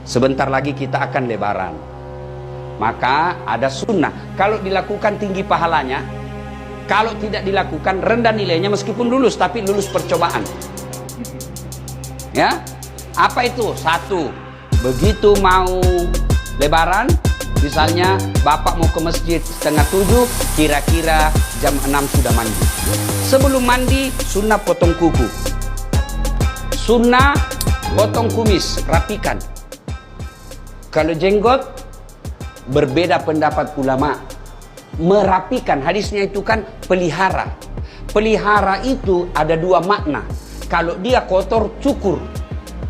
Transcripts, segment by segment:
Sebentar lagi kita akan lebaran. Maka ada sunnah. Kalau dilakukan tinggi pahalanya, kalau tidak dilakukan rendah nilainya meskipun lulus, tapi lulus percobaan. Ya, apa itu? Satu, begitu mau lebaran, misalnya bapak mau ke masjid setengah 7, kira-kira jam 6 sudah mandi. Sebelum mandi, sunnah potong kuku, sunnah potong kumis, rapikan. Kalau jenggot, berbeda pendapat ulama. Merapikan, hadisnya itu kan pelihara. Pelihara itu ada dua makna. Kalau dia kotor, cukur.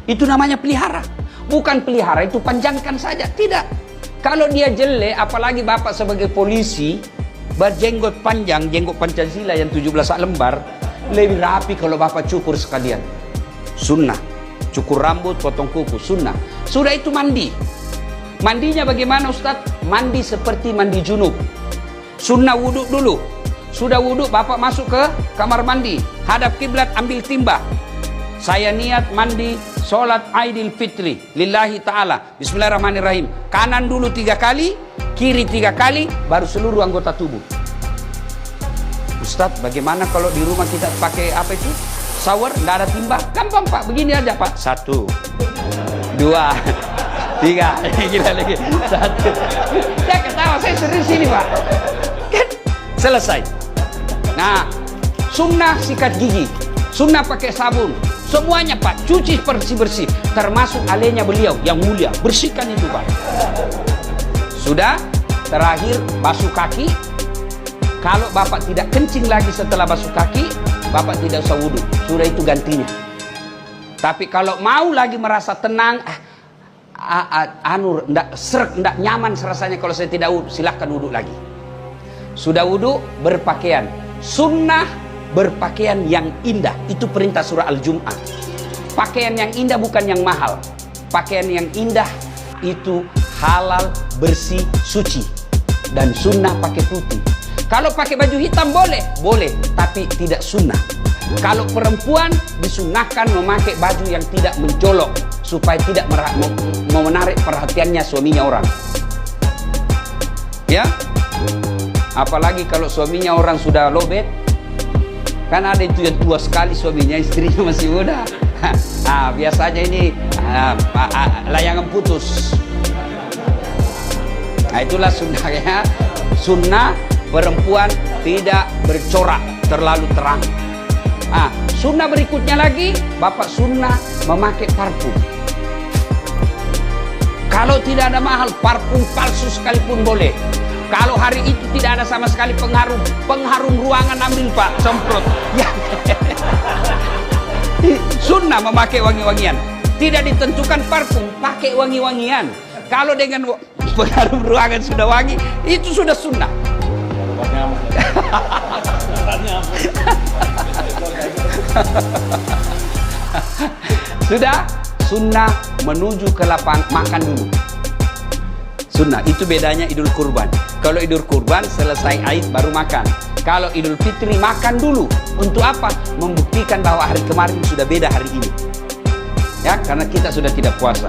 Itu namanya pelihara. Bukan pelihara itu panjangkan saja, tidak. Kalau dia jelek, apalagi bapak sebagai polisi, berjenggot panjang, jenggot Pancasila yang 17 lembar, lebih rapi kalau bapak cukur sekalian. Sunnah. Cukur rambut, potong kuku, sunnah. Sudah itu mandi. Mandinya bagaimana Ustaz? Mandi seperti mandi junub. Sunnah wudhu dulu. Sudah wudhu, bapak masuk ke kamar mandi, hadap kiblat, ambil timba. Saya niat mandi sholat Aidil Fitri lillahi ta'ala. Bismillahirrahmanirrahim. Kanan dulu 3 kali, kiri 3 kali, baru seluruh anggota tubuh. Ustaz, bagaimana kalau di rumah kita pakai apa itu? Shower, nggak ada timba? Gampang Pak, begini aja Pak. 1, 2, 3, gila lagi. 1. Saya ketawa, saya serius ini Pak. Kan selesai. Nah, sunnah sikat gigi, sunnah pakai sabun, semuanya Pak, cuci bersih-bersih, termasuk alenya beliau yang mulia, bersihkan itu Pak. Sudah, terakhir basuh kaki. Kalau bapak tidak kencing lagi setelah basuh kaki, bapak tidak usah wudhu, sudah itu gantinya. Tapi kalau mau lagi merasa tenang, ndak nyaman rasanya kalau saya tidak wudhu, silahkan wudhu lagi. Sudah wudhu, berpakaian. Sunnah berpakaian yang indah, itu perintah surah Al-Jum'ah. Pakaian yang indah bukan yang mahal. Pakaian yang indah itu halal, bersih, suci. Dan sunnah pakai putih. Kalau pakai baju hitam boleh, boleh, tapi tidak sunnah. Kalau perempuan disunnahkan memakai baju yang tidak mencolok supaya tidak menarik perhatiannya suaminya orang. Ya, apalagi kalau suaminya orang sudah lobet, kan ada itu yang tua sekali suaminya, istrinya masih muda. Nah, biasanya ini layangan putus. Nah, itulah sunnahnya. Sunnah perempuan tidak bercorak terlalu terang. Nah, sunnah berikutnya lagi, bapak sunnah memakai parfum. Kalau tidak ada mahal, parfum palsu sekalipun boleh. Kalau hari itu tidak ada sama sekali pengharum ruangan, ambil Pak, semprot. Ya. Sunnah memakai wangi-wangian. Tidak ditentukan parfum, pakai wangi-wangian. Kalau dengan pengharum ruangan sudah wangi, itu sudah sunnah. Sudah, sunnah menuju ke lapang makan dulu. Sunnah, itu bedanya Idul Kurban. Kalau Idul Kurban selesai Aid baru makan. Kalau Idul Fitri makan dulu. Untuk apa? Membuktikan bahwa hari kemarin sudah beda hari ini. Ya, karena kita sudah tidak puasa.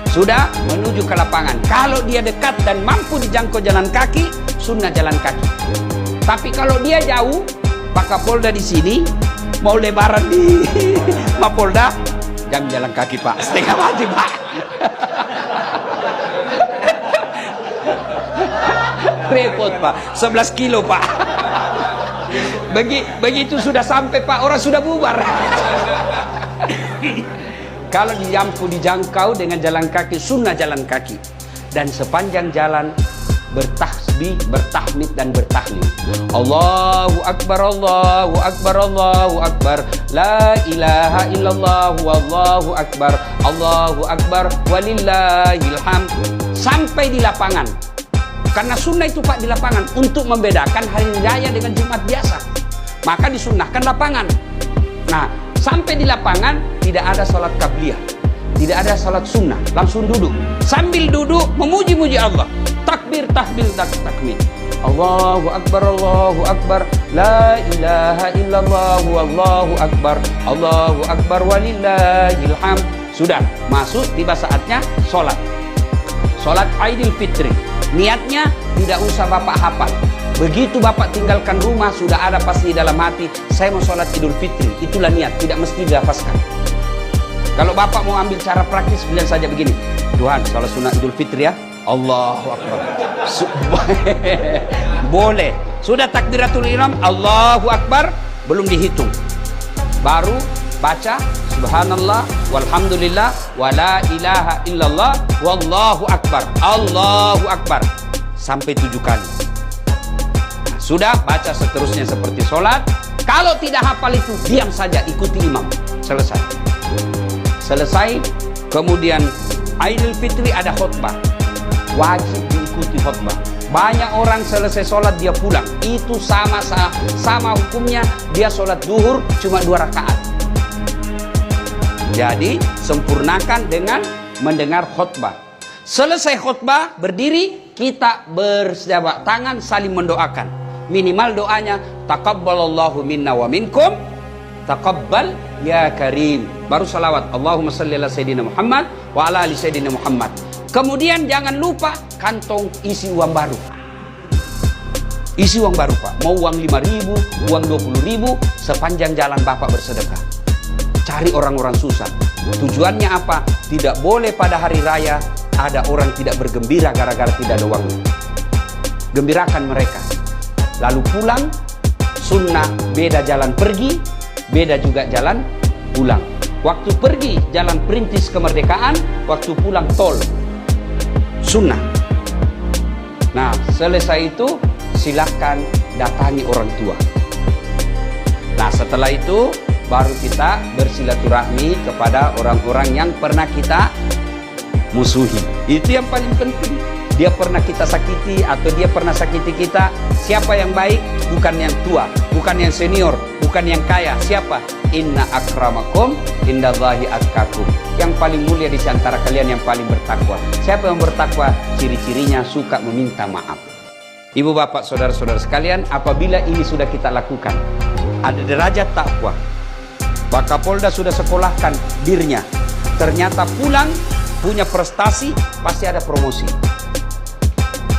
Sudah menuju ke lapangan. Kalau dia dekat dan mampu dijangkau jalan kaki, sunnah jalan kaki. Tapi kalau dia jauh, Pak Kapolda di sini, mau lebaran di Mapolda, jam jalan kaki Pak, setengah mati Pak. Repot Pak, 11 kilo Pak. Begitu sudah sampai Pak, orang sudah bubar. Kalau dijangkau dengan jalan kaki, sunnah jalan kaki. Dan sepanjang jalan bertasbih, bertahmid dan bertahlil. Allahu Akbar, Allahu Akbar, Allahu Akbar. La ilaha illallah, wallahu akbar. Allahu Akbar, walillahil hamd. Sampai di lapangan. Karena sunnah itu Pak di lapangan untuk membedakan hari raya dengan Jumat biasa. Maka disunnahkan lapangan. Nah, sampai di lapangan tidak ada sholat qabliyah, tidak ada sholat sunnah, langsung duduk. Sambil duduk memuji-muji Allah. Takbir, tahmid, takmid. Allahu Akbar, Allahu Akbar. La ilaha illallah, wallahu akbar. Allahu Akbar, walillahil hamd. Sudah masuk, tiba saatnya sholat. Sholat Aidil Fitri. Niatnya tidak usah Bapak hafal. Begitu Bapak tinggalkan rumah, sudah ada pasti dalam hati, saya mau sholat Idul Fitri. Itulah niat, tidak mesti dilafazkan. Kalau Bapak mau ambil cara praktis, bilang saja begini, Tuhan, sholat sunat Idul Fitri ya. Allahu Akbar. Boleh. Sudah takbiratul ihram, Allahu Akbar, belum dihitung. Baru baca subhanallah walhamdulillah wala ilaha illallah wallahu akbar, Allahu Akbar, sampai 7 kali. Sudah baca seterusnya seperti sholat. Kalau tidak hafal itu, diam saja, ikuti imam. Selesai. Selesai. Kemudian Aidil Fitri ada khutbah. Wajib diikuti khutbah. Banyak orang selesai sholat dia pulang. Itu sama hukumnya dia sholat duhur cuma 2 rakaat. Jadi sempurnakan dengan mendengar khutbah. Selesai khutbah, berdiri, kita berjabat tangan saling mendoakan. Minimal doanya, taqabbalallahu minna wa minkum, taqabbal ya karim. Baru salawat, Allahumma salli ala sayyidina Muhammad wa ala ali sayyidina Muhammad. Kemudian jangan lupa kantong isi uang baru. Isi uang baru Pak. Mau uang 5.000, uang 20.000, sepanjang jalan Bapak bersedekah. Cari orang-orang susah. Tujuannya apa? Tidak boleh pada hari raya ada orang tidak bergembira gara-gara tidak ada uang. Gembirakan mereka. Lalu pulang, sunnah beda jalan pergi, beda juga jalan pulang. Waktu pergi jalan perintis kemerdekaan, waktu pulang tol. Sunnah. Nah, selesai itu silahkan datangi orang tua. Nah, setelah itu baru kita bersilaturahmi kepada orang-orang yang pernah kita musuhi. Itu yang paling penting. Dia pernah kita sakiti atau dia pernah sakiti kita. Siapa yang baik? Bukan yang tua, bukan yang senior, bukan yang kaya. Siapa? Inna akramakum indallahi atqakum. Yang paling mulia di antara kalian yang paling bertakwa. Siapa yang bertakwa? Ciri-cirinya suka meminta maaf. Ibu bapak saudara-saudara sekalian, apabila ini sudah kita lakukan, ada derajat takwa. Pak Kapolda sudah sekolahkan dirinya. Ternyata pulang punya prestasi, pasti ada promosi.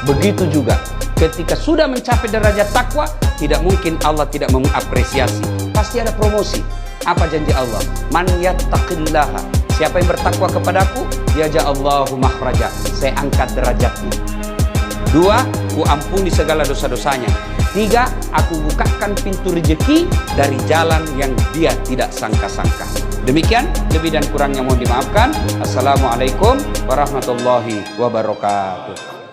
Begitu juga ketika sudah mencapai derajat takwa, tidak mungkin Allah tidak mengapresiasi. Pasti ada promosi. Apa janji Allah? Man yattaqillaha. Siapa yang bertakwa kepadaku, yaj'allahu makhraja. Saya angkat derajatnya. 2, ku ampuni segala dosa-dosanya. 3, aku bukakan pintu rezeki dari jalan yang dia tidak sangka-sangka. Demikian, lebih dan kurangnya mohon dimaafkan. Assalamualaikum warahmatullahi wabarakatuh.